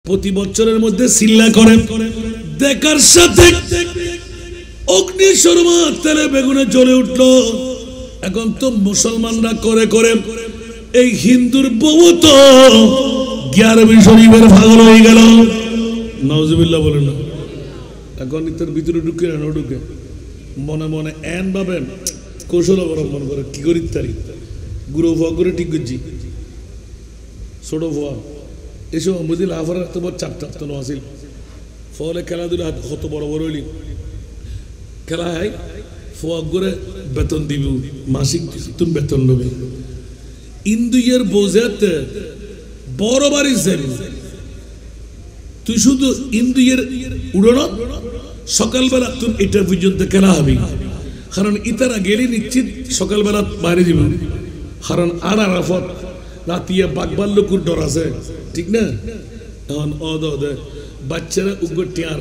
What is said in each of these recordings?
প্রতি বছরের মধ্যে সিল্লা করে দেখার সাথে অগ্নি শর্মা তেলে বেগুনে জ্বলে উঠলো। এখন তো মুসলমানরা করে করে এই হিন্দুর বউ তো 11 শরীফের পাগল হয়ে গেল। নাউজুবিল্লাহ বলেন না। এখন ইতার ভিতরে ঢুকে না ঢুকে মনে মনে এন ভাবেন কৌশল অবলম্বন করে কি করি তারি গুরু ফুয়া করে ঠিক করছি ছোট ফুয়া এসব বুঝি লাফার এত বড় চাপ চাপ তো আসিল ফলে খেলাধুলা কত বড় বড় হইলি খেলা হয় ফুয়া করে বেতন দিব মাসিক তুমি বেতন নেবে ইন্দুয়ের বোঝাতে বড় বাড়ি তুই শুধু ইন্দুয়ের উড়ানো সকালবেলা তুই এটা পর্যন্ত খেলা হবি কারণ ইতারা গেলে নিশ্চিত সকালবেলা বাইরে যাব কারণ আর আরাফত রাতিয়া বাগবার লোকুর ডর আছে ঠিক না এখন বাচ্চারা উগ্র টিয়ার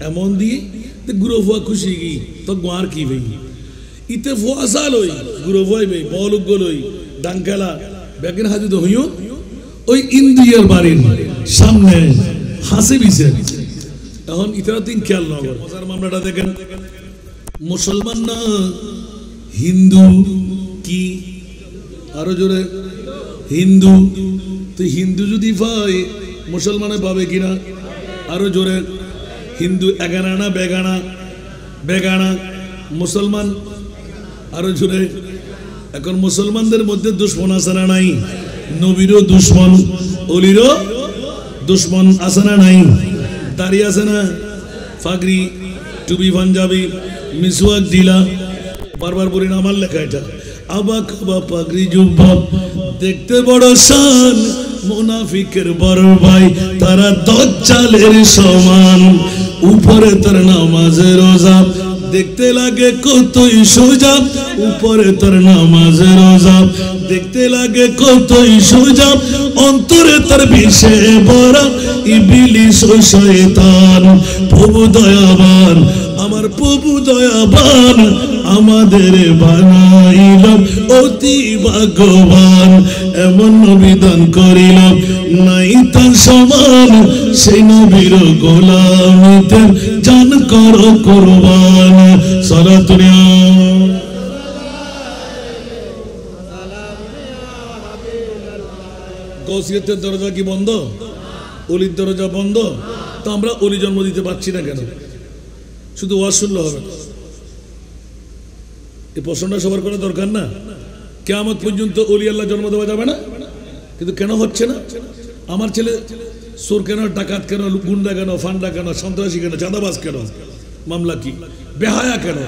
এমন দিয়ে গুরু ফুয়া খুশি গি তো গোয়ার কি ভাই ইতে ফুয়া সাল হই গুরু ফুয়াই ভাই বল উগ্র লই ডাঙ্কেলা ব্যাগের হাজুদ হইও ওই ইন্দ্রিয়ার বাড়ির সামনে হাসি বিছে এখন ইতারা তিন খেয়াল না করে মজার মামলাটা দেখেন মুসলমান না হিন্দু কি আরো জোরে হিন্দু তো হিন্দু যদি পাই মুসলমানে পাবে কিনা আরো জোরে হিন্দু এগানা না বেগানা বেগানা মুসলমান আরো জোরে এখন মুসলমানদের মধ্যে দুশ্মন আছে না নাই নবীরও দুশ্মন অলিরও দুশ্মন আছে না নাই দাড়ি আছে না ফাগরি টুপি পাঞ্জাবি মিসওয়াক দিলা বারবার বলি না আমার লেখা এটা আবা খাবা পাগড়ি জুব্বা দেখতে বড় শান মুনাফিকের বড় ভাই তারা দজ্জালের সমান উপরে তার নামাজে রোজা দেখতে লাগে কতই সোজা উপরে তার নামাজে রোজা দেখতে লাগে কতই সোজা অন্তরে তার বিষে ভরা ইবলিস ও শয়তান প্রভু দয়াবান আমার প্রভু দয়াবান আমাদের বানাইল অতি ভাগ্যবান এমন নবী দান করিল নাই তার সমান সেই নবীর গোলামিতে জান করো কুরবান সালাতুল্লাহ গৌসিয়তের দরজা কি বন্ধ অলির দরজা বন্ধ তো আমরা অলি জন্ম দিতে পারছি না কেন শুধু ওয়াজ শুনলে হবে এই প্রশ্নটা সবার করা দরকার না কিয়ামত পর্যন্ত অলি আল্লাহ জন্ম দেওয়া যাবে না কিন্তু কেন হচ্ছে না আমার ছেলে চোর কেন ডাকাত কেন গুন্ডা কেন ফান্ডা কেন সন্ত্রাসী কেন চাঁদাবাজ কেন মামলা কি বেহায়া কেন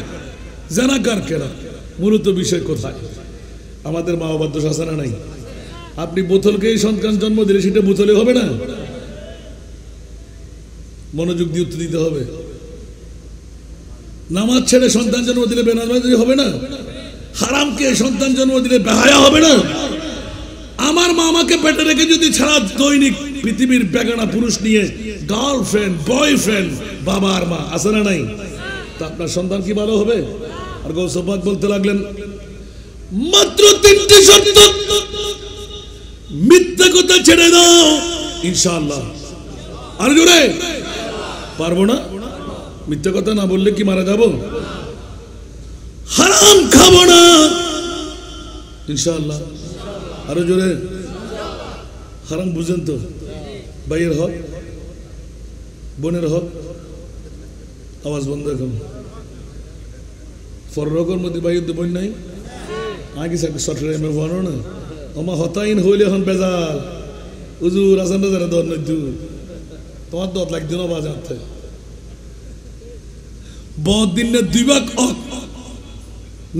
জানাকার কেন মূলত বিষয় কোথায় আমাদের মা বাবার দোষ আছে না নাই আপনি বোতলকেই সন্তান জন্ম দিলে সেটা বোতলে হবে না মনোযোগ দিয়ে উত্তর দিতে হবে নামাজ ছেড়ে সন্তান জন্ম দিলে বেনামাজি হবে না হারামকে সন্তান জন্ম দিলে বেহায়া হবে না আমার মা আমাকে পেটে রেখে যদি ছাড়া দৈনিক পৃথিবীর বেগানা পুরুষ নিয়ে গার্লফ্রেন্ড বয়ফ্রেন্ড বাবা আর মা আছে না নাই তা আপনার সন্তান কি ভালো হবে আর গৌসবাদ বলতে লাগলেন মাত্র 3টি শর্ত মিথ্যা কথা ছেড়ে দাও ইনশাআল্লাহ আর জোরে পারবো না মিথ্যা কথা না বললে কি মারা যাব হারাম খাবো না ইনশাআল্লাহ আরো জোরে হারাম বুঝেন তো ভাইয়ের হক বোনের হক আওয়াজ বন্ধ এখন ফররকর মধ্যে ভাইয়ের তো বোন নাই আগে সটরে এমে বানো না আমার হতাইন হইলে এখন বেজাল হুজুর আসান বাজারে দর নইতু তোমার দর লাগতো না বাজাতে বহুত দিন না 2 ভাগ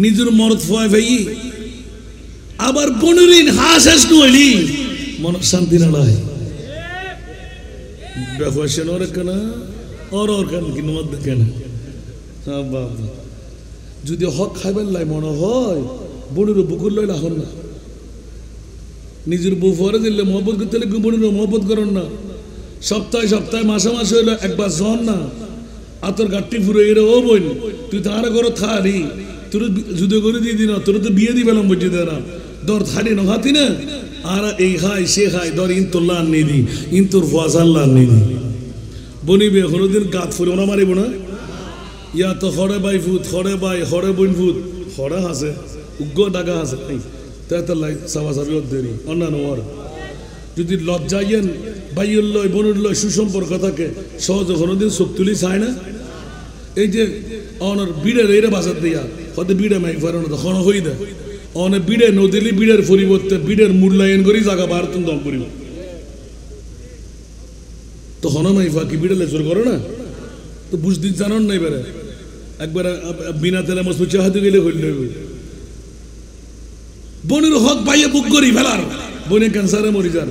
নিজের মরদ ফয় ভাই আবার বনুরিন হাসেস নইলি মন শান্তি না লাই বেফাশন ওর কেন ওর কেন কি নমত কেন বাবা যদি হক খাইবার লাই মনে হয় বনুর বুকুর লইলা হন না নিজের বউ ফরে দিলে মহব্বত করতে হলে বনুর মহব্বত করেন না সপ্তাহে সপ্তাহে মাসে মাসে হইলো একবার জন না আতর গাঠটি ফুরে গেলে ও বোন তুই তাহারা করো থারি তোর যুদ্ধ করে দিয়ে দিন তোর তো বিয়ে দিবে বুঝিয়ে দে না দর থারি নখাতি না আর এই খাই সে খাই ধর ইন তোল্লা আনি দি ইন তোর ফোয়াশাল্লা আনি দি বনিবে কোনোদিন গাত ফুলে ওনা মারিব না ইয়া তো হরে বাই ফুট হরে বাই হরে বইন ফুট হরে হাসে উগ্র ডাকা হাসে তাই তার লাই সাবা সাবি দেরি অন্যান্য ওর যদি লজ্জাইয়েন বাইউল্লয় বনুল্লয় সুসম্পর্ক থাকে সহজে কোনোদিন চোখ তুলি চায় না এই যে অনর বিড়ের এইরে বাজার দিয়া হয়তো বিড়ে মাই ফার খন হই দেয় অনে বিড়ে নদিলি বিড়ের পরিবর্তে বিড়ের মূল্যায়ন করি জায়গা ভারতন দম করিব তো হন মাইফা কি বিড়ে লেচর করে না তো বুঝতে জানান নাই বেড়ে একবার বিনা তেলে মস হাতে গেলে হইল বনের হক পাইয়ে বুক করি ফেলার বনে ক্যান্সারে মরি যান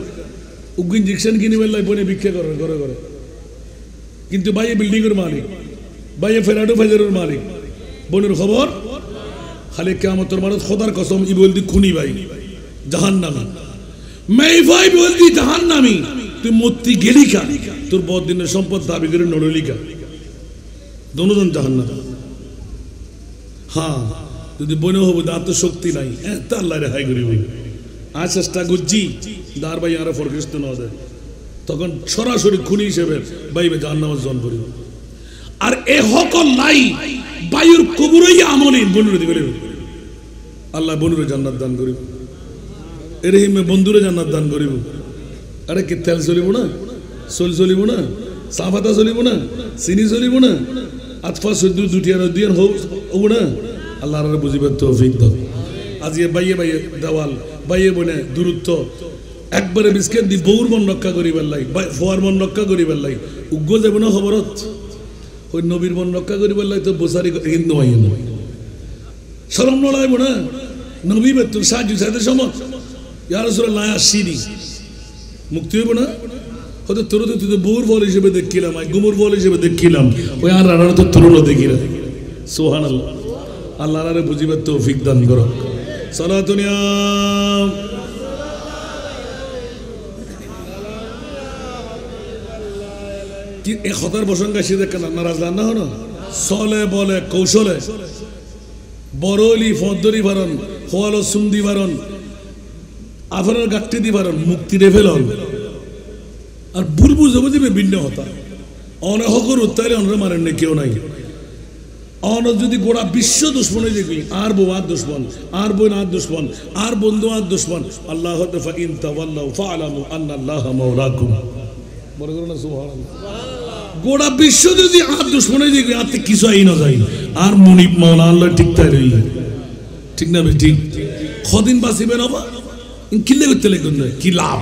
উগ্র ইঞ্জেকশন কিনে ফেললাই বনে ভিক্ষা করে করে করে কিন্তু বাইয়ে বিল্ডিং এর মালিক বাইয়ে ফেরাডো ফাইজারের মালিক বনের খবর খালি কিয়ামতের মারত খোদার কসম ই বলদি খুনি ভাই জাহান্নামী মেই ভাই বলদি জাহান্নামী তুই মত্তি গেলি কা তোর বহুত দিনের সম্পদ দাবি করে নড়লি কা দুজন জাহান্নাম হ্যাঁ যদি বনে হবো আত্মশক্তি নাই তা আল্লাহ রেহাই করিব আর চেষ্টা করছি দার ভাই আরো ফরকিস্ত না দেয় তখন সরাসরি খুনি হিসেবে বাইবে জাহান্নামের জন করিব আর এ হকল নাই বায়ুর কবুরই আমলি বনুরে দিবে আল্লাহ বনুরে জান্নাত দান করিব এরহিমে বন্ধুরে জান্নাত দান করিব আরে কি তেল চলিব না চল চলিব না চাপাতা চলিব না চিনি চলিব না আতফা চৈদ্দ দুটিয়ার দিয়ান হব না আল্লাহ বুঝিবার তৌফিক দাও আজি বাইয়ে বাইয়ে দেওয়াল বাইয়ে বনে দূরত্ব একবারে বিস্কেট দি বউর মন রক্ষা করিবার লাই ফোয়ার মন রক্ষা করিবার লাই উগ্র যাব না খবরত ওই নবীর মন রক্ষা করিবার লাই তো বোসারি কিন্তু হয় না শরম নড়াইব না নবী বেতুর সাহায্য সাথে সমত ইয়া রাসূলুল্লাহ আসিনি মুক্তি হইব না হয়তো তোর তো তুই বউর বল হিসেবে দেখিলাম গুমুর বল হিসেবে দেখিলাম ওই আর রানার তো তরুণও দেখিলা সুবহানাল্লাহ আল্লাহ রে বুঝিবার তৌফিক দান করো সালাতুন ইয়া কি এ খতার প্রসঙ্গ আসি দেখেন নারাজ না হনো চলে বলে কৌশলে বরলি ফদরি ভারণ হোয়ালো সুন্দি ভারণ আফরার গাঠটি দি ভারণ মুক্তি রে ফেলন আর ভুল বুঝে বুঝিবে ভিন্ন হতা অনে হকর উত্তারে অনরে মারেন না কেউ নাই অন যদি গোড়া বিশ্ব দুশ্মনে দেখবি আর বউ আর দুশ্মন আর বোন আর দুশ্মন আর বন্ধু আর দুশ্মন আল্লাহ ফাইন তাওয়াল্লাউ ফাআলামু আন্নাল্লাহা মাওলাকুম বড় করে না সুবহানাল্লাহ গোড়া বিশ্ব যদি আর দুশ্মনে দেখবি আর কিছু আই না যাই আর মনিব মাওলা আল্লাহ ঠিক তাই রই ঠিক না ভাই ঠিক কদিন বাঁচিবে না বা কিল্লে করতে লাগবে না কি লাভ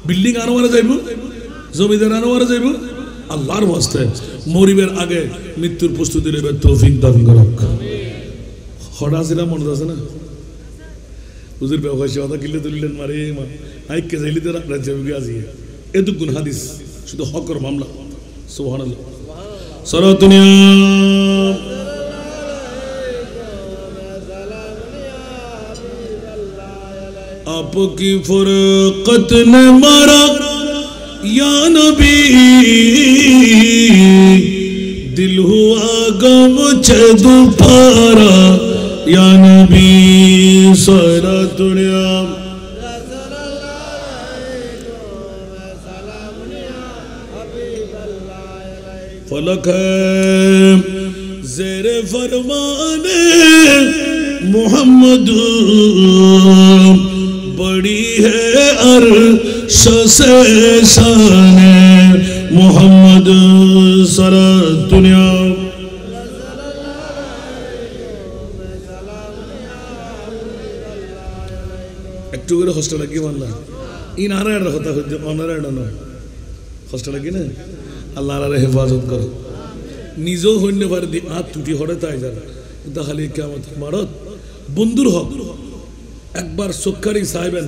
বিল্ডিং আরো মারা যাইব জমিদার আরো মারা যাইব আল্লাহর ওয়াস্তে মরিবের আগে মৃত্যুর প্রস্তুতি নেবে তৌফিক দান করুক হঠাৎ মনে আছে না হুজুর ব্যবহার কথা কিল্লে তুললেন মারে মা আইকে যাইলি তো রাজ্যে আজিয়ে এতক্ষণ হাদিস শুধু হকর মামলা সুবহানাল্লাহ সরাতুনিয়া आपकी फुरकत ने मारा या नबी दिल हुआ गम दोबारा या नबी सारा दुनिया फलक ज़ेरे फरमाने मोहम्मद बड़ी है अर्श से शाने मोहम्मद सारा दुनिया একটু করে কষ্ট লাগে মানলা ই নারায়ণ কথা হচ্ছে অনারায়ণ নয় কষ্ট লাগে না আল্লাহ আল্লাহ হেফাজত করো নিজেও হইতে পারে দি আর টুটি হরে তাই যারা কিন্তু খালি কিয়ামত মারত বন্ধুর হক একবার চোখারি সাহেবেন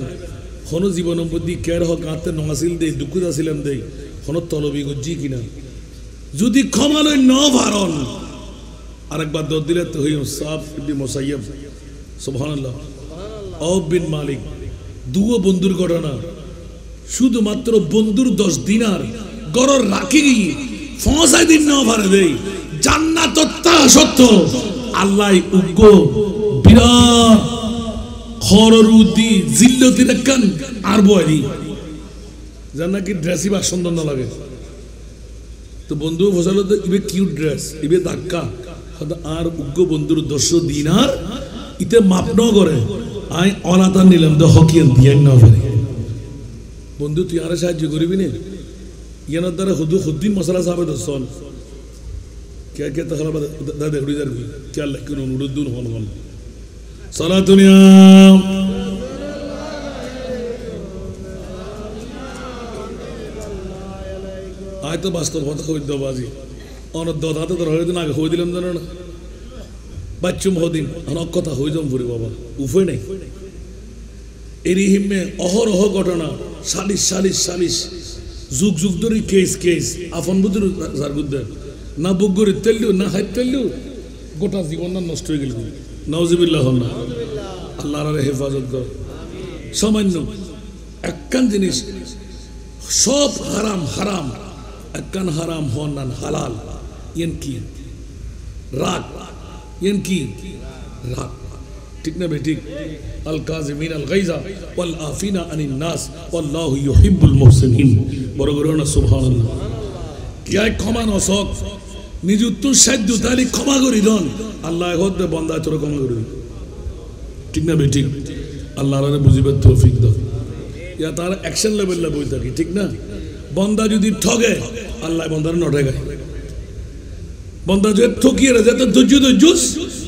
হন জীবন বুদ্ধি কেয়ার হক আঁতে নঙাছিল দেই দুঃখ আসিলাম দেই হন তলবি গজ্জি কিনা যদি ক্ষমালয় ন ভারণ আরেকবার দর দিলে তো হইম সাফ ইবনে মুসাইয়্যিব সুবহানাল্লাহ আউফ বিন মালিক দুও বন্ধুর ঘটনা শুধুমাত্র বন্ধুর 10 দিনার গরর রাখি গিয়ে 5 দিন ন ভারে দেই জান্নাত তা সত্য আল্লাহ উগ্র বিরাট হররুদি জিল্লতি রাখান আর বয়রি যার নাকি ড্রেসই বা সুন্দর না লাগে তো বন্ধু ফসল ইবে কিউট ড্রেস ইবে ধাক্কা আর উগ্র বন্ধুর 10 দিনার ইতে মাপ ন করে আই অনাতা নিলাম তো হকিয়ান দিয়ে না পারে বন্ধু তুই আরে সাহায্য করবি না ইয়ানোর দ্বারা হুদ্দিন মশলা সাহেব দর্শন क्या क्या तखला दादे हुडी दर क्या लकिन उनुदुन होन होन सलातुनिया आय तो बास्तव बहुत खोज दो बाजी और दो दाते तो हरे दिन आगे खोज दिलम दनो ना बच्चों हो दिन अनक कथा हो जाम पुरी बाबा उफे नहीं एरी हिम्मे अहर अह घटना सालिश सालिश सालिश जुग जुग धरे केस केस आफन बुद्धि जारगुद्दे না বুগরে তেললু না হাত তেললু গোটা জীবন না নষ্ট হয়ে গেল নাউজুবিল্লাহ না আল্লাহর হেফাজত কর সামান্য একখান জিনিস সব হারাম হারাম একখান হারাম হন না হালাল ইয়েন কি রাগ ইয়েন কি রাগ ঠিক না বেঠিক আল কাযিমিন আল গায়জা ওয়াল আফিনা আনিন নাস ওয়াল্লাহু ইউহিব্বুল মুহসিনিন বড় বড় না সুবহানাল্লাহ কি আই ক্ষমা নসক নিজ উত্তর সাধ্য তাহলে ক্ষমা করি দন আল্লাহ হদ্দে বন্দা তোর ক্ষমা করি ঠিক না বে ঠিক আল্লাহ আল্লাহ বুঝিবার তৌফিক দাও ইয়া তার অ্যাকশন লেভেল বই থাকি ঠিক না বন্দা যদি ঠগে আল্লাহ বন্দার নটে গায় বন্দা যদি ঠকিয়ে রে যেত ধৈর্য জুস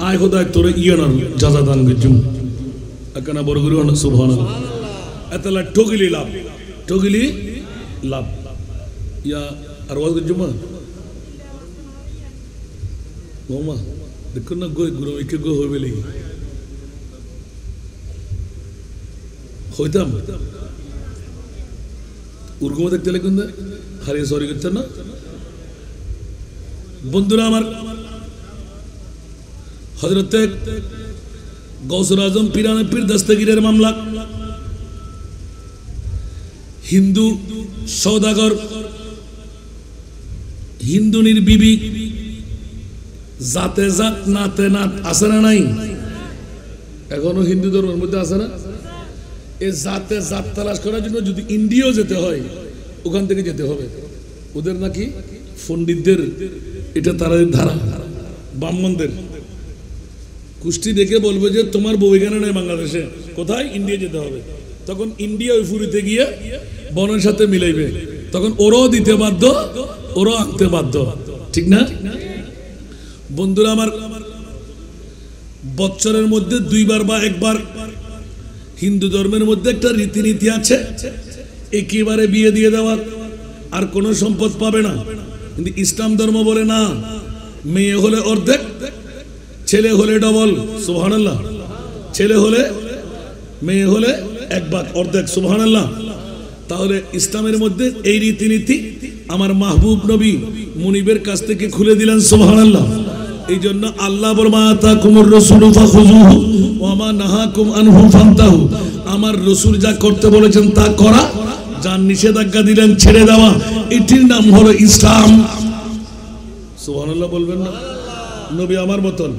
আয় খোদা তোর ইয়ানার জাযা দান গজুম আকানা বড় গুরু না সুবহানাল্লাহ এতলা ঠগিলি লাভ ইয়া আর ওয়াজ গজুমা Mama, देखो ना गोय गुरु एक गो हो बेली होइताम उर्गुम देखते लेकुन दे हारे सॉरी करते ना बंधुरा আমার হযরত গৌসুল আজম পীরানে পীর দস্তগীরের মামলা হিন্দু সওদাগর হিন্দুনির বিবি জাতে জাত নাতে নাত আছে না নাই এখনো হিন্দু ধর্মের মধ্যে আছে না এই জাতে জাত তালাশ করার জন্য যদি ইন্ডিয়াও যেতে হয় ওখান থেকে যেতে হবে ওদের নাকি পণ্ডিতদের এটা তাদের ধারা ব্রাহ্মণদের কুষ্টি দেখে বলবে যে তোমার বউ এখানে নাই বাংলাদেশে কোথায় ইন্ডিয়া যেতে হবে তখন ইন্ডিয়া ওই ফুরিতে গিয়ে বনের সাথে মিলাইবে তখন ওরাও দিতে বাধ্য ওরাও আনতে বাধ্য ঠিক না বন্ধুরা আমার বছরের মধ্যে দুইবার বা একবার হিন্দু ধর্মের মধ্যে একটা রীতিনীতি আছে একেবারে বিয়ে দিয়ে দেওয়া আর কোনো সম্পদ পাবে না কিন্তু ইসলাম ধর্ম বলে না মেয়ে হলে অর্ধেক ছেলে হলে ডবল সুবহানাল্লাহ ছেলে হলে মেয়ে হলে এক ভাগ অর্ধেক সুবহানাল্লাহ তাহলে ইসলামের মধ্যে এই রীতিনীতি আমার মাহবুব নবী মুনিবের কাছ থেকে খুলে দিলেন সুবহানাল্লাহ এই জন্য আল্লাহ বলমা তাকুমুর রাসূলু ফাখুযুহু ওয়া মা নাহাকুম আনহু ফান্তাহু আমার রাসূল যা করতে বলেছেন তা করা যা নিষেধাজ্ঞা দিলেন ছেড়ে দেওয়া এটির নাম হলো ইসলাম সুবহানাল্লাহ বলবেন না নবী আমার মতন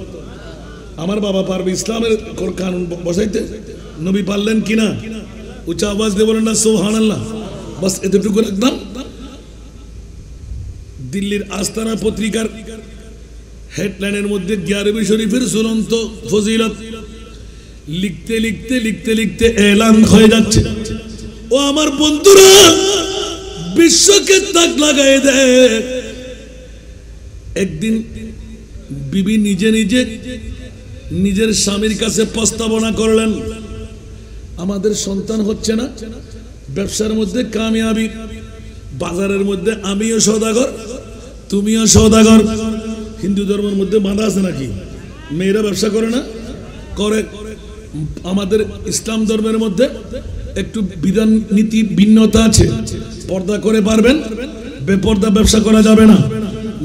আমার বাবা পারবে ইসলামের কানুন বসাইতে নবী পারলেন কিনা উচ্চ আওয়াজ দিয়ে বলেন না সুবহানাল্লাহ বাস এতটুকু রাখলাম দিল্লির আস্তানা পত্রিকার হেডলাইনের মধ্যে গিয়ারবি শরীফের ঝুলন্ত ফজিলত লিখতে লিখতে লিখতে লিখতে এলান হয়ে যাচ্ছে ও আমার বন্ধুরা বিশ্বকে তাক লাগাই দেয় একদিন বিবি নিজে নিজে নিজের স্বামীর কাছে প্রস্তাবনা করলেন আমাদের সন্তান হচ্ছে না ব্যবসার মধ্যে কামিয়াবি বাজারের মধ্যে আমিও সওদাগর তুমিও সওদাগর হিন্দু ধর্মের মধ্যে বাঁধা আছে নাকি মেয়েরা ব্যবসা করে না করে আমাদের ইসলাম ধর্মের মধ্যে একটু বিধান নীতি ভিন্নতা আছে পর্দা করে পারবেন বেপর্দা ব্যবসা করা যাবে না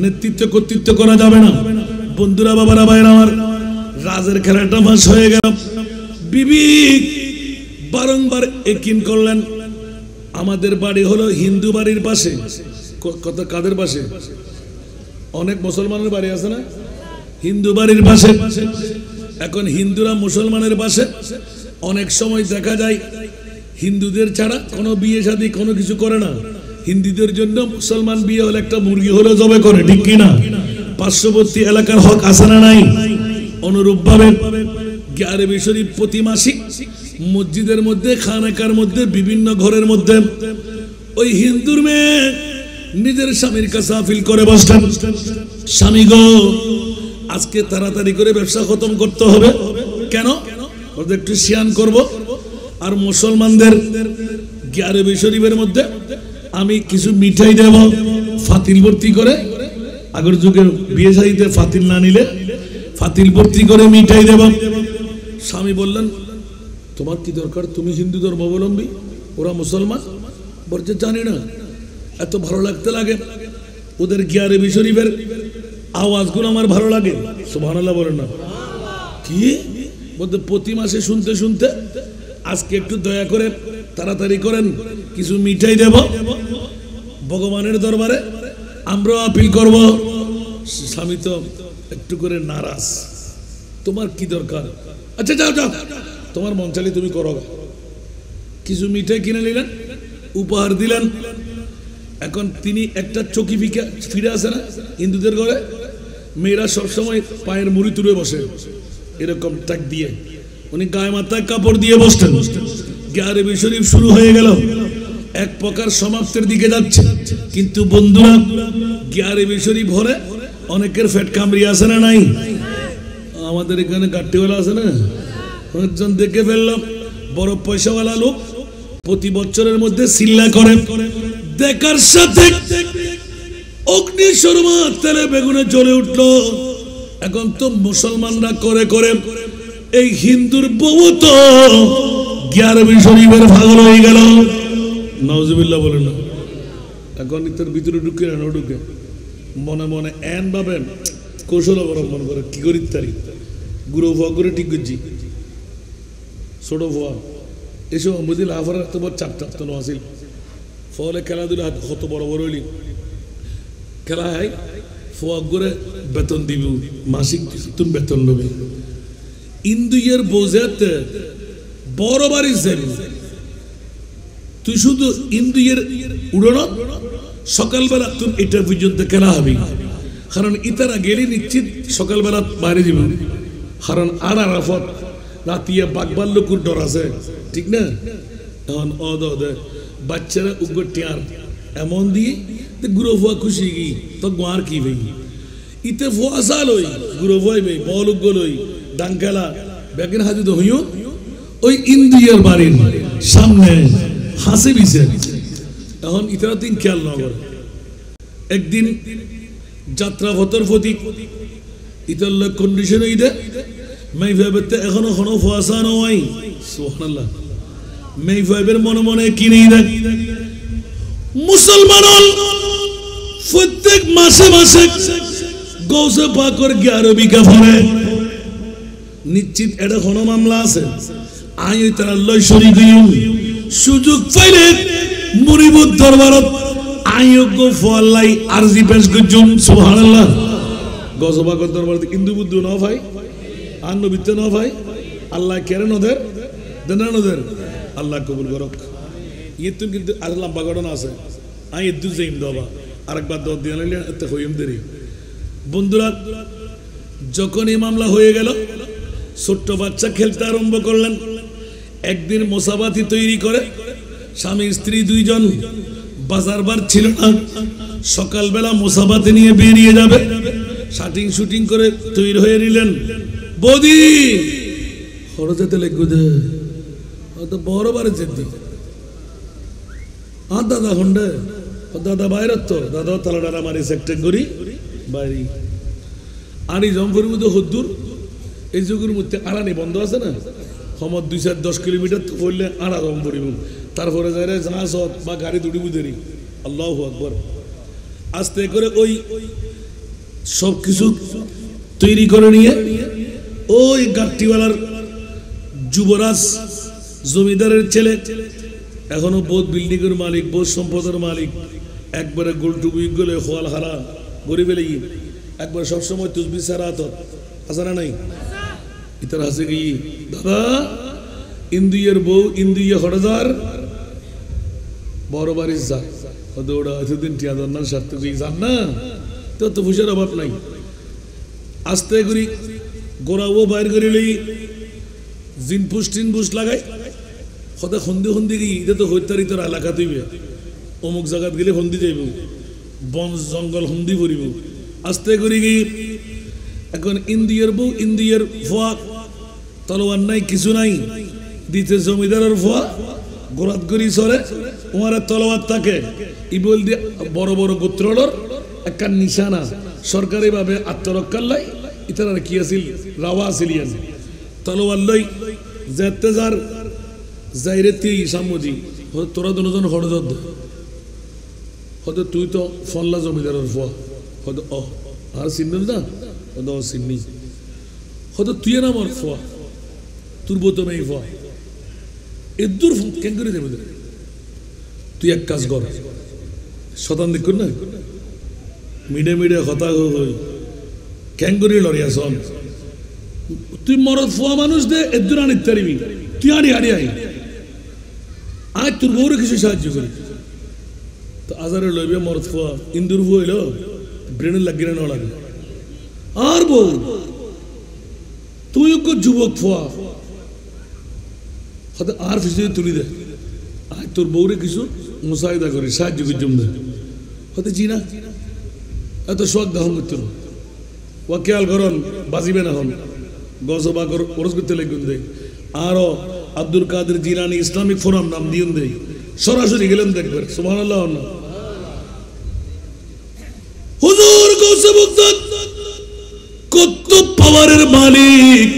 নেতৃত্ব কর্তৃত্ব করা যাবে না বন্ধুরা বাবারা ভাইরা আমার রাজের খেলাটা মাস হয়ে গেল বিবি বারংবার একিন করলেন আমাদের বাড়ি হলো হিন্দু বাড়ির পাশে কত কাদের পাশে অনেক মুসলমানের বাড়ি আছে না হিন্দু বাড়ির পাশে এখন হিন্দুরা মুসলমানের পাশে অনেক সময় দেখা যায় হিন্দুদের ছাড়া কোনো বিয়ে শাদী কোনো কিছু করে না, হিন্দুদের জন্য মুসলমান বিয়ে হলে একটা মুরগি হলে জবে করে, ঠিক কিনা? পার্শ্ববর্তী এলাকার হক আছে না নাই? অনুরূপ ভাবে আরবি শরীফ প্রতি মাসিক মসজিদের মধ্যে খানাকার মধ্যে বিভিন্ন ঘরের মধ্যে ওই হিন্দুর মেয়ে নিজের স্বামীর কাছে আপিল করে বসলেন, স্বামী গো আজকে তাড়াতাড়ি করে ব্যবসা খতম করতে হবে, কেন? ওদের একটু শিয়ান করব, আর মুসলমানদের আরবি শরীফের মধ্যে আমি কিছু মিঠাই দেব ফাতিল ভর্তি করে। আগের যুগের বিয়ে শাদীতে ফাতিল না নিলে ফাতিল ভর্তি করে মিঠাই দেব। স্বামী বললেন তোমার কি দরকার, তুমি হিন্দু ধর্মাবলম্বী, ওরা মুসলমান। বলছে জানি না, এত ভালো লাগতে লাগে ওদের আরবি শরীফের আওয়াজগুলো আমার ভালো লাগে। সুবহানাল্লাহ বলেন না? কি বলতে প্রতি মাসে শুনতে শুনতে আজকে একটু দয়া করে তাড়াতাড়ি করেন, কিছু মিঠাই দেব, ভগবানের দরবারে আমরাও আপিল করব। স্বামী তো একটু করে নারাজ, তোমার কি দরকার? আচ্ছা যাও যাও, তোমার মন চাইলে তুমি করো। কিছু মিঠাই কিনে নিলেন, উপহার দিলেন। এখন তিনি একটা চকি ফিরে আসে না হিন্দুদের ঘরে, মেয়েরা সবসময় পায়ের মুড়ি তুলে বসে এরকম টাক দিয়ে, উনি গায়ে মাথায় কাপড় দিয়ে বসতেন। আরবি শরীফ শুরু হয়ে গেল, এক প্রকার সমাপ্তের দিকে যাচ্ছে। কিন্তু বন্ধুরা আরবি শরীফ ভরে অনেকের ফেট কামড়ি আছে না নাই? আমাদের এখানে গাট্টিওয়ালা আছে না, অনেকজন দেখে ফেললাম, বড় পয়সাওয়ালা লোক প্রতি বছরের মধ্যে সিল্লা করে, দেখার সাথে অগ্নি শর্মা তেলে বেগুনে জ্বলে উঠলো। এখন তো মুসলমানরা করে করে এই হিন্দুর বউ তো আরবি শরীফের পাগল হয়ে গেল। নাউজুবিল্লাহ বলেন না? এখন ইতার ভিতরে ঢুকে না ঢুকে মনে মনে এন ভাবেন, কৌশল অবলম্বন করে কি করি তারি গুরু ফুয়া করে ঠিক করছি, ছোট ফুয়া এসব বুঝিল আফার এত বড় চাপ চাপ তো আসিল, ফলে খেলাধুলা কত বড় বড় হইলি খেলা হয়, ফুয়া করে বেতন দিব, মাসিক তুমি বেতন নেবে। ইন্দুয়ের বোঝাতে বড় বাড়ি যাবি তুই, শুধু ইন্দুয়ের উড়ানো সকালবেলা তুই এটা পর্যন্ত খেলা হবি, কারণ ইতারা গেলে নিশ্চিত সকালবেলা বাইরে যাব, কারণ আর আরাফত রাতিয়া বাগবার লোকুর ডর আছে, ঠিক না? এখন বাচ্চারা উগ্র টিয়ার এমন দিয়ে গুরু ফুয়া খুশি গি তো গোয়ার কি ভাই ইতে ফুয়া সাল হই গুরু ফুয়াই ভাই বল উগ্র লই ডাঙ্কেলা বেগের হাজুদ হইও ওই ইন্দ্রিয়ার বাড়ির সামনে হাসি বিছে। এখন ইতারা দিন খেয়াল না করে, একদিন যাত্রা ভতর ফতিক ইতার কন্ডিশন হই দে মেই ভাইবেতে এখনো কোনো ফুয়াশা নয়। সুবহানাল্লাহ, মেই ভাইবের মনে মনে কিনেই দেখ মুসলমান প্রত্যেক মাসে মাসে গৌসে পাকর 11 বিঘা ভরে নিশ্চিত এটা কোনো মামলা আছে। আই তারা লয় শরীক সুযোগ পাইলে মুরিবুদ দরবারত আয়োগ্য ফলাই আরজি পেশ করছুন। সুবহানাল্লাহ, গৌসে পাকর দরবারত হিন্দু বুদ্ধ না ভাই আর নবিত্য না ভাই, আল্লাহ কেন ওদের দেন ওদের, আল্লাহ কবুল করক। ইয়ে কিন্তু আর লম্বা ঘটনা আছে, আমি এদু যাইম দবা আরেকবার দর দিয়ে নিলে এতে হইম দেরি। বন্ধুরা যখন এই মামলা হয়ে গেল, ছোট্ট বাচ্চা খেলতে আরম্ভ করলেন। একদিন মোসাবাতি তৈরি করে স্বামী স্ত্রী দুইজন, বাজার বার ছিল না, সকালবেলা মোসাবাতি নিয়ে বেরিয়ে যাবে, শাটিং শুটিং করে তৈরি হয়ে নিলেন। বৌদি হরে যেতে লাগবে দে বড় বারে যেতে আর দাদা হন্ডে দাদা বাইরে তো দাদা তালাডারা মারি সেক্টেক করি বাইরে আনি জমপুরের মধ্যে হদ্দুর এই যুগের মধ্যে আড়ানি বন্ধ আছে না, সময় 2-10 কিলোমিটার তো পড়লে আড়া জমপুরি, তারপরে যাই জাহাজ বা গাড়ি দুটি বুঝেরি। আল্লাহু আকবার। আস্তে করে ওই সব কিছু তৈরি করে নিয়ে ওই গাট্টিওয়ালার যুবরাজ জমিদারের ছেলে, এখনো বহুত বিল্ডিং এর মালিক, বহুত সম্পদের মালিক, একবারে গোলটুবি গলে খোয়াল হারা গরিব এলে একবার সবসময় তুসবি সারা তো আসা না নাই ইতার হাসে কি দাদা ইন্দুয়ের বউ ইন্দুয়ে হরদার বড় বাড়ির যা ওরা এতদিন টিয়া দন্নার স্বার্থ করি যান না তো তো পয়সার অভাব নাই আস্তে করি গোড়াও বাইর করিলেই জিন পুষ লাগাই সদায় সন্ধি সন্ধি কি এটা তো হত্যারি তোর এলাকা তুইবে অমুক জায়গাত গেলে সন্ধি যাইব বন জঙ্গল সন্ধি পড়িব আস্তে করি কি এখন ইন্দিয়ার বউ ইন্দিয়ার ফোয়া তলোয়ার নাই কিছু নাই দিতে জমিদারের ফোয়া গোড়াত করি চলে ওমার তলোয়ার থাকে ই বল দিয়ে বড় বড় গোত্রলর একটা নিশানা সরকারি ভাবে আত্মরক্ষার লাই ইতার কি আছিল রাওয়া আসিলিয়ান তলোয়ার লই যেতে যার যাইরে তুই সামুজি তোরা দুজন হরদত হয়তো তুই তো ফল্লা জমিদারের ফোয়া হয়তো আর চিনল না হয়তো চিনি হয়তো তুই না আমার ফোয়া তোর বোতমে এই ফোয়া এদুর কেন করে দেবে তুই এক কাজ কর শতান দেখ না মিডে মিডে হতা হই কেন করে লড়িয়া শোন তুই মরদ ফোয়া মানুষ দে এদুর আনিত পারিবি তুই আড়ি আড়ি আই আজ তোর বউরে কিছু সাহায্য করি তো আজারে লইবে মরদ ফোয়া ইন্দুর ফু হইল ব্রেনের লাগিয়ে না লাগে আর বউ তুই যুবক ফোয়া হয়তো আর ফিসে তুলি দে আজ তোর বউরে কিছু মুসাইদা করি সাহায্য করি জমদে হয়তো জি না এত শখ দাহন করতে ও খেয়াল করন বাজিবে না হন গজ বা ওরস করতে লাগবেন দে আরো আব্দুল কাদের জিলানী ইসলামিক ফোরাম নাম দিন দে সরাসরি গেলেন দেখবেন সুবহানাল্লাহ হুজুর গৌসে বগদাদ কত পাওয়ারের মালিক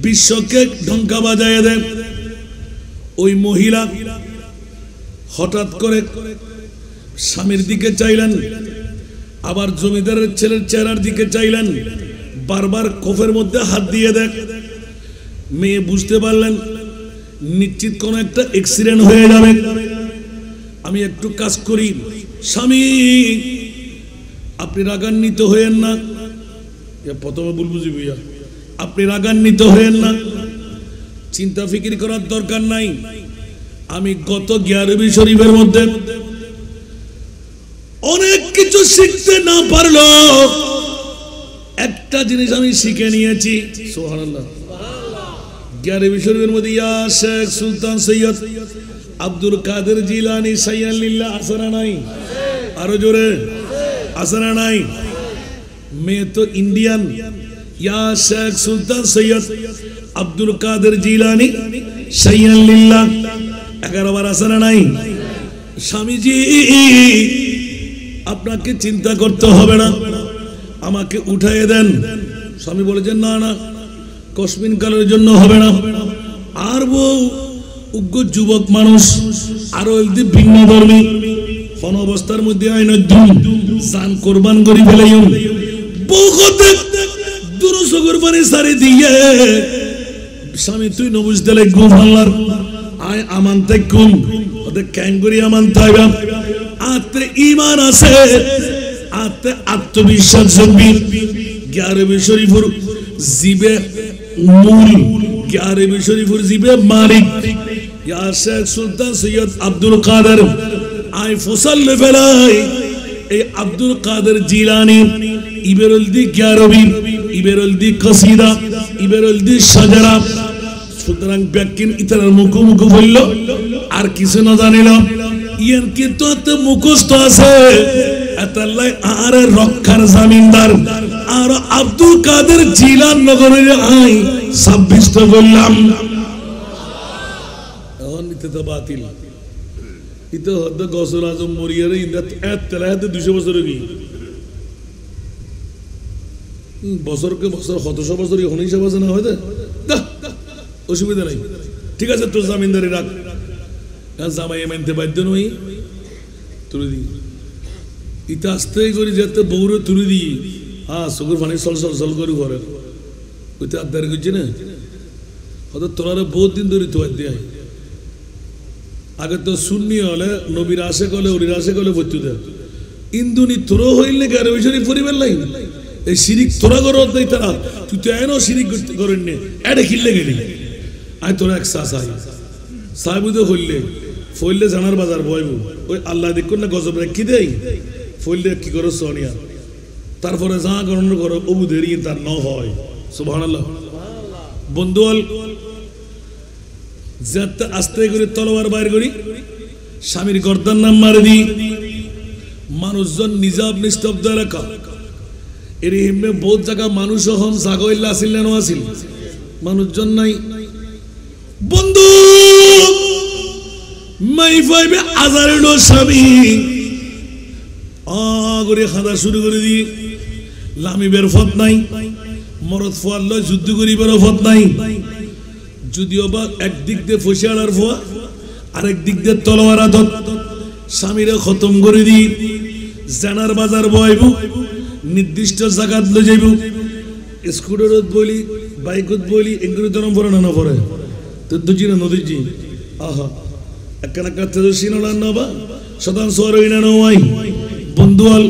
বিশ্বকে ঢঙ্কা বাজায় দেন ওই মহিলা হঠাৎ করে স্বামীর দিকে চাইলেন আবার জমিদারের ছেলের চেহারার দিকে চাইলেন বারবার কোফের মধ্যে হাত দিয়ে দেখ মেয়ে বুঝতে পারলেন নিশ্চিত কোন একটা অ্যাক্সিডেন্ট হয়ে যাবে আমি একটু কাজ করি স্বামী আপনি রাগান্বিত হয়েন না প্রথমে বলবুঝি ভাইয়া আপনি রাগান্বিত হয়েন না চিন্তা ফিকির করার দরকার নাই আমি গত 11 শরীফের মধ্যে অনেক কিছু শিখতে না পারলো একটা জিনিস আমি শিখে নিয়েছি সুবহানাল্লাহ 11 শরীফের মধ্যে ইয়া শেখ সুলতান সৈয়দ আব্দুল কাদের জিলানী সাইয়ান লিল্লাহ আসনা নাই আরো জোরে আসনা নাই मैं तो इंडियन या शेख सुल्तान सैयद अब्दुल कादिर जिलानी सैयद लिल्लाह 11 বার আসনা নাই স্বামীজি আপনাকে চিন্তা করতে হবে না আমাকে উঠাইয়ে দেন স্বামী বলেছেন না না কসমিন কালের জন্য হবে না আর বউ উগ্র যুবক মানুষ আর ওইদি ভিন্ন ধর্মী কোন অবস্থার মধ্যে আইনদ্দিন জান কুরবান করি ফেলাইম বহুতে দুরুসগর পানি সারি দিয়ে স্বামী তুই নবুজ দিলে গুম আল্লাহর আয় আমানতে কুম ওদের ক্যাঙ্গুরি আমান তাইবা আতে ঈমান আছে আতে আত্মবিশ্বাস জন্মি 11 শরীফুর জিবে মূল 11 শরীফুর জিবে মালিক ইয়া শেখ সুলতান সৈয়দ আব্দুল কাদের আয় ফসল ফেলাই এই আব্দুল কাদের জিলানী ইবেরুল দি 11 ইবেরুল দি কসিদা ইবেরুল দি সাজারা সুতরাং ব্যাকিন ইতার মুখ বলল আর কিছু না জানিল ইয়ান কিন্তু তো মুখস্থ আছে আতাল্লাহ আর রক্ষার জামিনদার আর আব্দুল কাদের জিলান নগরের আই 26 তো বললাম এখন নিতে তো বাতিল ইতো হদ গসল আজম মরিয়ারে ইন্দা এত তেলাহাতে 200 বছর কি বছরকে বছর 100 বছর এখন হিসাব আছে না হয় না অসুবিধা নাই ঠিক আছে তোর জামিনদারি রাখ জামাই মানতে বাধ্য নই তুলে দি ইতা আস্তে করে যেতে বউরে তুলে দি চোখের পানি সল করে ঘরে ওইতে আদার করছে না হয়তো তোরা বহুত দিন ধরে তো দেয় আগে তো শূন্য হলে নবীর আশে কলে ওরির আশে কলে ভর্তি দেয় ইন্দুনি তোরও হইলে গারে ওই শরীর পরিবার নাই এই শিরিক তোরা করো তাই তারা তুই তো এনও শিরিক করেন নে এটা কিনলে গেলি আয় তোরা এক চাই সাহেবুদে হইলে ফইলে জানার বাজার বইব ওই আল্লাহ দেখুন না গজব রেখি দেই ফইলে কি করো সোনিয়া তারপরে যা গ্রহণ করো অবু দেরি তার ন হয় সুবহানাল্লাহ বন্ধুয়াল যাতে আস্তে করে তলোয়ার বাইর করি স্বামীর গর্দান নাম মারে দি মানুষজন নিজাব নিস্তব্ধ এলাকা এর হিমে বহুত জায়গা মানুষ হন জাগইল্লা আসিল না আসিল মানুষজন নাই বন্ধু মাই ফাইবে আজারের স্বামী করে খাদা শুরু করে দি লামিবের ফত নাই মরদ ফোয়ার লয় যুদ্ধ করিবেরও ফত নাই যদিও বা একদিক দিয়ে ফসিয়ালার ফোয়া আরেক দিক দিয়ে তলোয়ার আদত স্বামীরা খতম করে দি জানার বাজার বইব নির্দিষ্ট জায়গাত লই যাইব স্কুটারত বলি বাইকত বলি এগুলো তো পড়ে না পড়ে তো দুজি না নদীজি আহা একখানা কাছে সিনোলা নবা শতাংশ রইনা নয় বন্ধুয়াল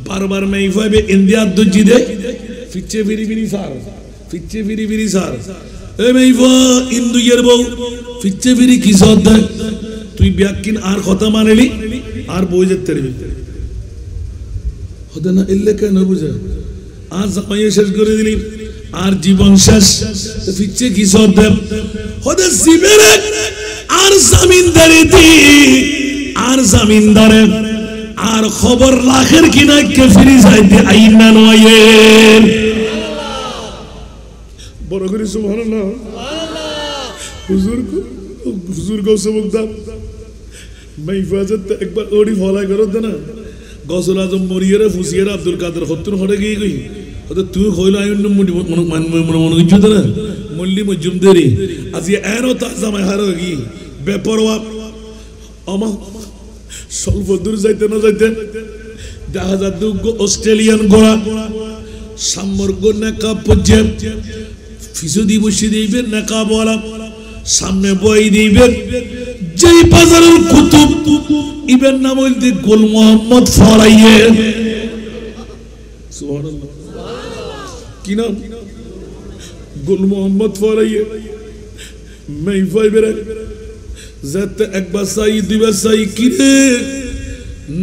বারবার মেই ফাইবে ইন্ডিয়া দুজি দে ফিচ্ছে ফিরি সার ফিচ্ছে ফিরি সার এ মেইফা ইন্দু ইয়ার বউ ফিচ্ছে ফিরি কি সদ তুই ব্যাকিন আর কথা মানেলি আর বই যেতে রে হতে না ইল্লে কেন বুঝে আর জামাইয়ে শেষ করে দিলি আর জীবন শেষ ফিচ্ছে কি সদ হতে জিবেরে আর জামিনদারি দি আর জামিনদারে আর খবর লাখের কিনা কে ফিরি যাইতে আইনা নয় বড় করে সুবহানাল্লাহ হুজুর গৌসে মুকদাম মাইফাজত একবার ওড়ি ফলাই করত না গসল আজম মরিয়ারে ফুসিয়ারে আব্দুল কাদের হত্তুর হরে গিয়ে গই হতে তুই কইলা আইন মনে কিছু না মল্লি মজুমদেরি আজি এনো তা জামাই হারো গি বেপরওয়া আমা স্বল্প দূর যাইতে না যাইতে দেখা যাচ্ছে অস্ট্রেলিয়ান গোড়া সামর্গ নেকা পর্যায়ে ফিসুদি বসে দিবেন নেকাবওয়ালা সামনে বই দিবেন যেই বাজারের কুতুব ইবেন নাম বলতে গোল মোহাম্মদ ফরাইয়ে সুবহানাল্লাহ কি নাম গোল মোহাম্মদ ফরাইয়ে মেই ফাইবের যাতে একবার সাই দুইবার সাই কিরে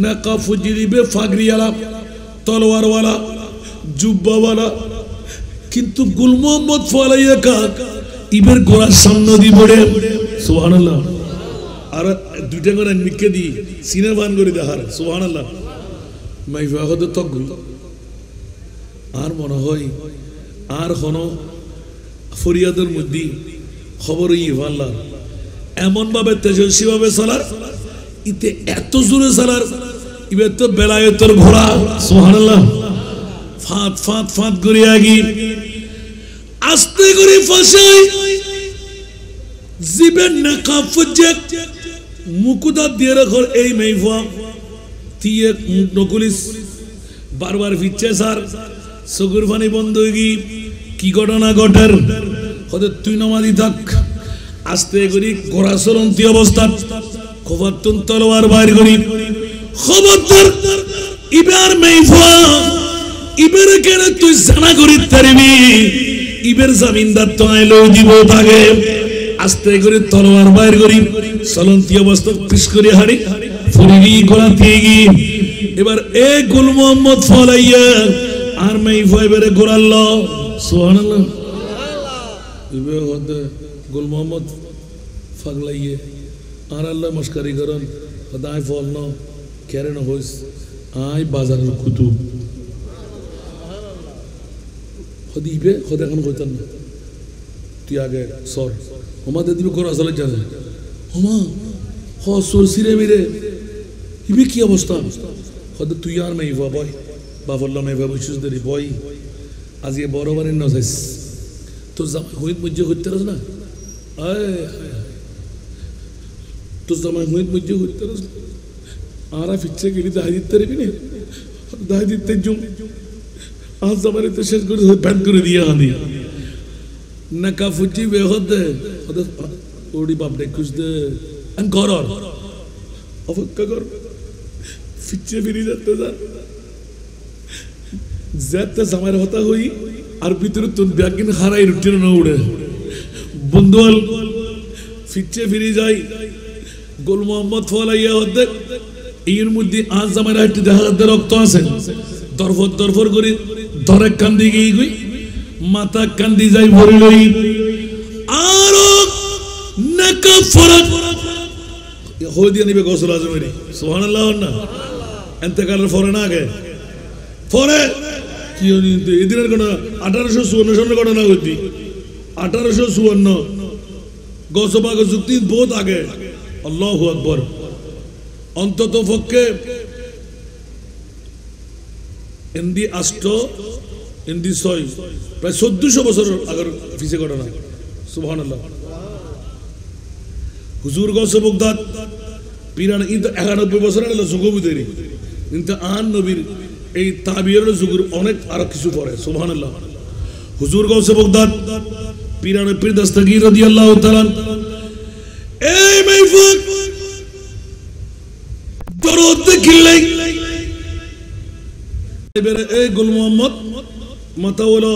নেকা ফুজি দিবে ফাগরিওয়ালা তলোয়ারওয়ালা জুব্বাওয়ালা কিন্তু গুল মোহাম্মদ ফলাইয়া কাক ইবের গোড়ার সামনে দি পড়ে সুবহানাল্লাহ আর দুইটা করে নিকে দি সিনেমান করে দেখার সুবহানাল্লাহ মাইফা হতে তক আর মনে হয় আর কোনো ফরিয়াদের মধ্যে খবর ইভাল্লাহ এমন ভাবে তেজস্বী ভাবে চলার ইতে এত জোরে চলার ইবে তো বেলায়েতের ঘোড়া সুবহানাল্লাহ ফাঁত ফাঁত ফাঁত করে আগি আস্তে করে ফাঁসাই জিবের নাকা ফুজে মুকুদা দিয়ে রাখর এই মেইফা তিয়ে নকুলিস বারবার ফিচ্ছে স্যার চকুর পানি বন্ধ হয়ে গি কি ঘটনা ঘটার হতে তুই নমাদি থাক আস্তে করি ঘোড়া চলন্তি অবস্থা খবরতুন তলোয়ার বাইর করি খবরদার ইবার মেইফা ইবের কেন তুই জানা করি তারিবি ইবের জামিনদার তো আইলো দিব তাকে আস্তে করে তলোয়ার বাইর করি চলন্তি অবস্থা পিস করে হাড়ি ফুরিগি গোলা তিগি এবার এ গুল মোহাম্মদ ফলাইয়া আর মেইফা এবারে গোড়াল সুবহানাল্লাহ ইবে হতে গুল মোহাম্মদ ফাগলাইয়ে আর আল্লাহ মস্কারি করন হদাই ফল ন কেন হইস আই বাজারের কুতুব হদিবে হদে এখন কইতাম না তুই আগে সর আমাদের দিবে কোন আসলে জানে ওমা হ সর সিরে মিরে ইবে কি অবস্থা হদে তুই আর মেই বাবাই বাবল্লা মেই বাবু সুদরি বই আজ এ বড় বাড়ির ন যাইস তো জামাই হইত মুজ্জে করতে রাস না আয় তো জামাই হইত মুজ্জে করতে রাস আরা ফিচ্ছে গেলি দাই দিতে রে বিনে দাই দিতে জুম আজ জামাই তো শেষ করে ব্যান করে দিয়ে হানি নাকা ফুজি বে হদে হদে ওড়ি বাপ রে কুছ দে আন করর অপেক্ষা কর ফিচ্ছে ফিরে যেতে জামাইয়ের হতা হই আর ভিতরে তুন ব্যাগিন হারাই রুটিন না উড়ে বন্ধুয়াল ফিরছে ফিরে যাই গোল মোহাম্মদ ফলাইয়া অর্ধেক এর মধ্যে আজ আমার একটি দেখা যাচ্ছে রক্ত আছে দরফর দরফর করে ধরে কান্দি গিয়ে গই মাথা কান্দি যাই ভরে লই আরো নাকা ফরাক হয়ে দিয়ে নিবে গোসল আজমেরি সুবহানাল্লাহ না এতেকালের ফরে না আগে ফরে কি এদিনের ঘটনা 1854 সালের ঘটনা হইতি 1854 গসবাগ যুক্তি বহুত আগে আল্লাহু আকবার অন্তত পক্ষে ইন্দি আষ্ট ইন্দি ছয় প্রায় 1400 বছর আগের পিছে ঘটনা সুবহানাল্লাহ হুজুর গসে বগদাদ পিরান কিন্তু 91 বছর হলো যুগবুদেরি কিন্তু আন নবীর এই তাবিয়ের যুগের অনেক আর কিছু পরে সুবহানাল্লাহ হুজুর গসে বগদাদ পিরান পীর দস্তগীর রাদিয়াল্লাহু তাআলা এই মাইফুক দরদ দেখিলাই এবারে এই গোল মোহাম্মদ মাথা হলো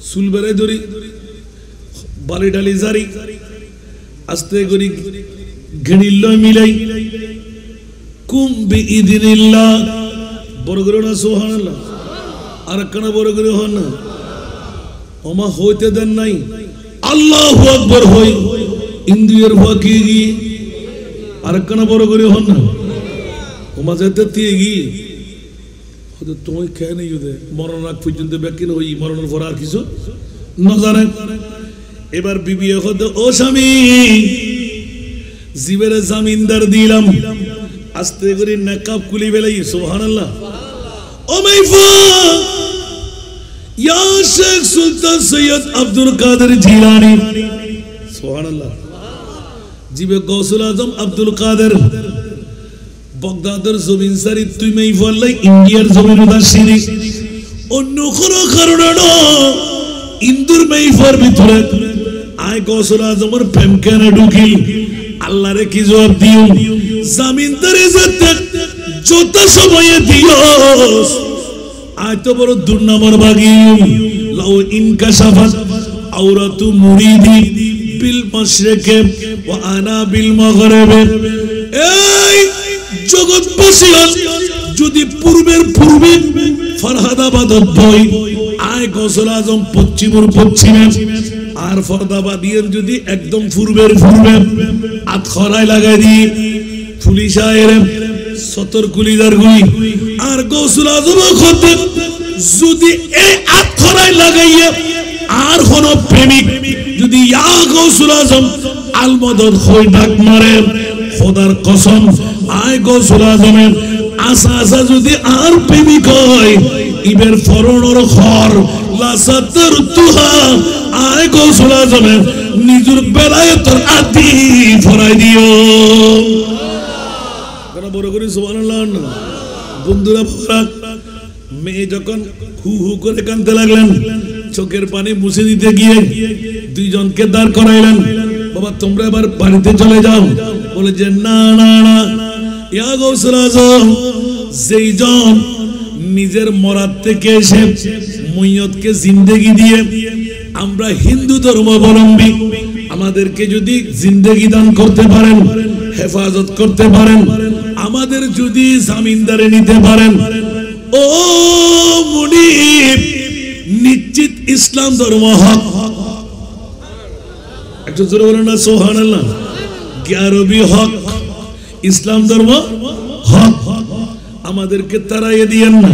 চুল বেড়ে ধরি বালি ডালি জারি আস্তে করি ঘেনিল মিলাই কুম বিইদিনিল্লাহ বড় করে না সুবহানাল্লাহ আর কানা বড় করে হন না ওমা হইতে দেন নাই আল্লাহু আকবার হই ইন্দ্রিয়ের ফাঁকি আর কানা বড় করে হন না ওমা যেতে দিয়ে গিয়ে হয়তো তোমায় খেয়ে নেই মরণ আগ পর্যন্ত ব্যাকিন হই মরণের পর আর কিছু না জানে এবার বিবি হতো ও স্বামী জীবের জামিনদার দিলাম আস্তে করে নেকাব খুলি বেলাই সুবহানাল্লাহ ও মাইফা ইয়া শেখ সুলতান সৈয়দ আব্দুল কাদের জিলানী সুবহানাল্লাহ জিবে গৌসুল আজম আব্দুল কাদের বগদাদের জমিন সারি তুই মাইফাল্লাই ইন্ডিয়ার জমিন উদাসিনী অন্য কোনো কারণে না ইন্দুর মাইফার ভিতরে আয় গৌসুল আজমের প্রেম কেন ঢুকিল আল্লাহরে কি জবাব দিও জামিনদারি যেতে যত সময়ে দিও আয় তো বড় দুর্নামর বাগি লাউ ইনকাশাফাত আওরাতু মুরিদি বিল মাশরিকে ওয়া আনা বিল মাগরিবে এই জগৎবাসী যদি পূর্বের পূর্বে ফরহাদাবাদত বই আয় গৌসুল আজম পশ্চিমের পশ্চিমে আর ফরদাবাদিয়ের যদি একদম পূর্বের পূর্বে আত খরায় লাগাই দি পুলিশায়ের সতর কুলিদার গুই আর গৌসুল আজম করতে যদি এই আত খরায় লাগাইয়ে আর কোন প্রেমিক যদি ইয়া গৌসুল আজম আল মদদ হই ডাক মারে খোদার কসম আয় গৌসুল আজমের আশা আশা যদি আর প্রেমিক হয় ইবের ফরণর ঘর লাসাতের তুহা আয় গৌসুল আজমের নিজের বেলায়েতের আদি ফরাই দিও কেন বড় করে সুবহানাল্লাহ না বন্ধুরা মেয়ে যখন হু হু করে কাঁদতে লাগলেন চোখের পানি মুছে দিতে গিয়ে দুইজনকে দাঁড় করাইলেন বাবা তোমরা এবার বাড়িতে চলে যাও বলে যে না না না ইয়া গৌসুল আজম যেই জন নিজের মরার থেকে এসে মইয়তকে জিন্দেগি দিয়ে আমরা হিন্দু ধর্মাবলম্বী আমাদেরকে যদি জিন্দেগি দান করতে পারেন হেফাজত করতে পারেন আমাদের যদি জামিনদারে নিতে পারেন ও মুনিব নিশ্চিত ইসলাম ধর্ম হক একটু জোরে বলেন না সুবহানাল্লাহ গ্যারবি হক ইসলাম ধর্ম হক আমাদেরকে তারাইয়ে দিয়েন না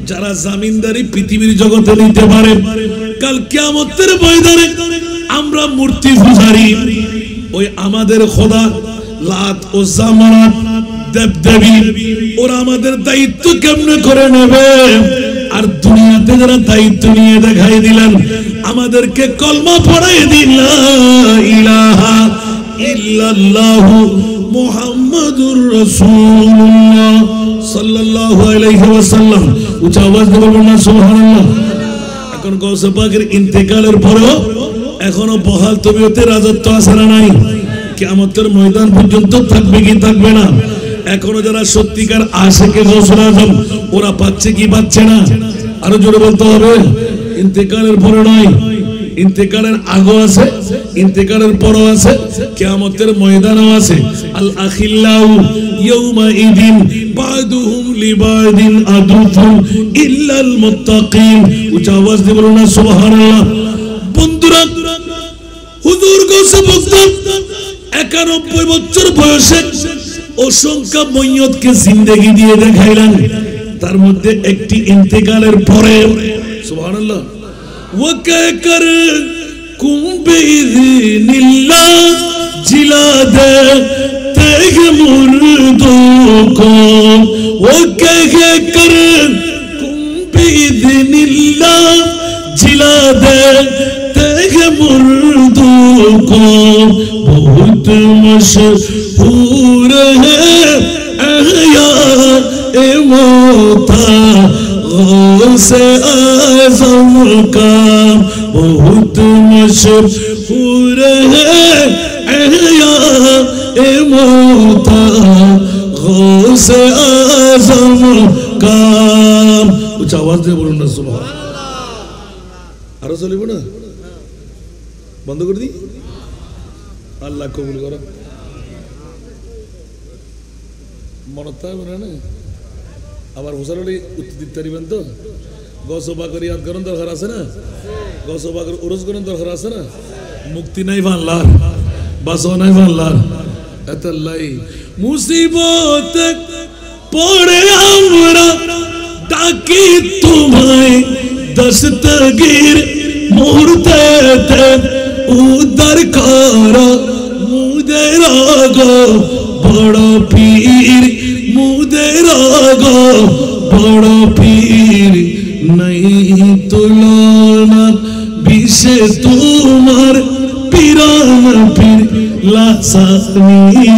যারা জামিনদারি পৃথিবীর জগতে নিতে পারে কাল কিয়ামতের ময়দানে আমরা মূর্তি পূজারি ওই আমাদের খোদা লাত ও জামানাত দেবদেবী ওরা আমাদের দায়িত্ব কেমনে করে নেবে আর দুনিয়াতে যারা দায়িত্ব নিয়ে দেখাই দিলেন আমাদেরকে কলমা পড়াই দিন লা ইলাহা ইল্লাল্লাহু মুহাম্মাদুর রাসূলুল্লাহ সাল্লাল্লাহু আলাইহি ওয়াসাল্লাম উচ্চ আওয়াজ দিয়ে বলুন না সুবহানাল্লাহ এখন গৌসে পাকের ইন্তেকালের পরেও এখনো বহাল তবিয়তে রাজত্ব আছে না নাই কিয়ামতের ময়দান পর্যন্ত থাকবে কি থাকবে না এখনো যারা সত্যিকার আশিকে গৌসুল আজম ওরা পাচ্ছে কি পাচ্ছে না আরো জোরে বলতে হবে ইন্তেকালের পরে নয় ইন্তেকালের আগও আছে, ইন্তেকালের পরও আছে, কিয়ামতের ময়দানও আছে। আল আখিল্লাউ ইয়াউমা ইদিন বাদুহুম লিবাদিন আদুফুন ইল্লাল মুত্তাকিন। উচ্চ আওয়াজ দিয়ে বলুন না সুবহানাল্লাহ। বন্ধুরা, হুজুর গৌসে বক্তব্য 91 বছর বয়সে অসংখ্য ময়্যতকে জিন্দেগি দিয়ে দেখাইলেন, তার মধ্যে একটি ইন্তেকালের পরে সুবহানাল্লাহ ওয়া কাকর কুম বিইذনিল্লাহ জিলাদে তেগ মুর্দো কো ওয়া কাকর কুম বিইذনিল্লাহ জিলাদে তেগ মুর্দো কো बहुत मशहूर है अहया ए मोता गौसे आज़म का बहुत मशहूर है अहया ए मोता गौसे आज़म का। कुछ आवाज दे बोलो ना सुबह आरो चलिब ना बंद कर दी আল্লাহ কবুল করো। মনত মনে না আবার হোসালি উত্তর দিতে পারিবেন তো? গসবা করে ইয়াদ করার দরকার আছে না? গসবা করে উরস করার দরকার আছে না? মুক্তি নাই বাংলার, বাঁচাও নাই বাংলার। এতাল্লাই মুসিবত পড়ে আমরা ডাকি তোমায় দস্তগীর মুহূর্তে উদ্ধার করো মুদের গো বড় পীর, মুদের গো বড় পীর। নাই তুলনা বিশ্বে তোমার পীরান পীর লাসানি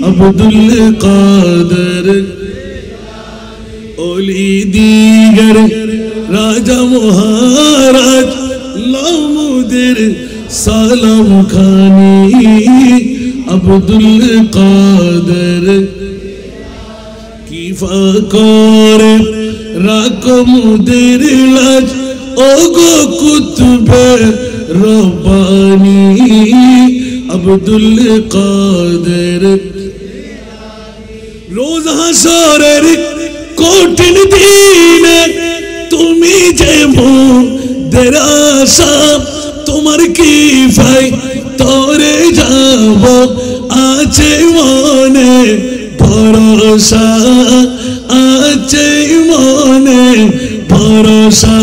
আব্দুল কাদের ওলি দিগর রাজা মহারাজ লামুদের সালাম খানি আব্দুল কাদের কিফা করে রাখো মুদের লাজ ও গো কুতুবে রব্বানি আব্দুল কাদের। রোজ হাসরের কঠিন দিনে তুমি যে মোদের আশা, তোমার কি ভাই তোরে যাব আছে মনে ভরসা, আছে মনে ভরসা।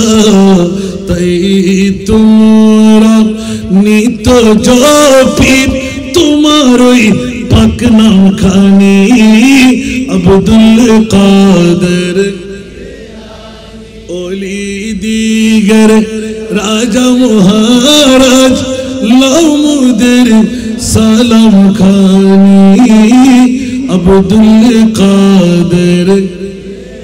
তাই তোমরা নিত জপি তোমার ওই পাক নাম খানি আব্দুল কাদের ওলি দিগর রাজা মহারাজ লামুদের সালাম খানি আব্দুল কাদের।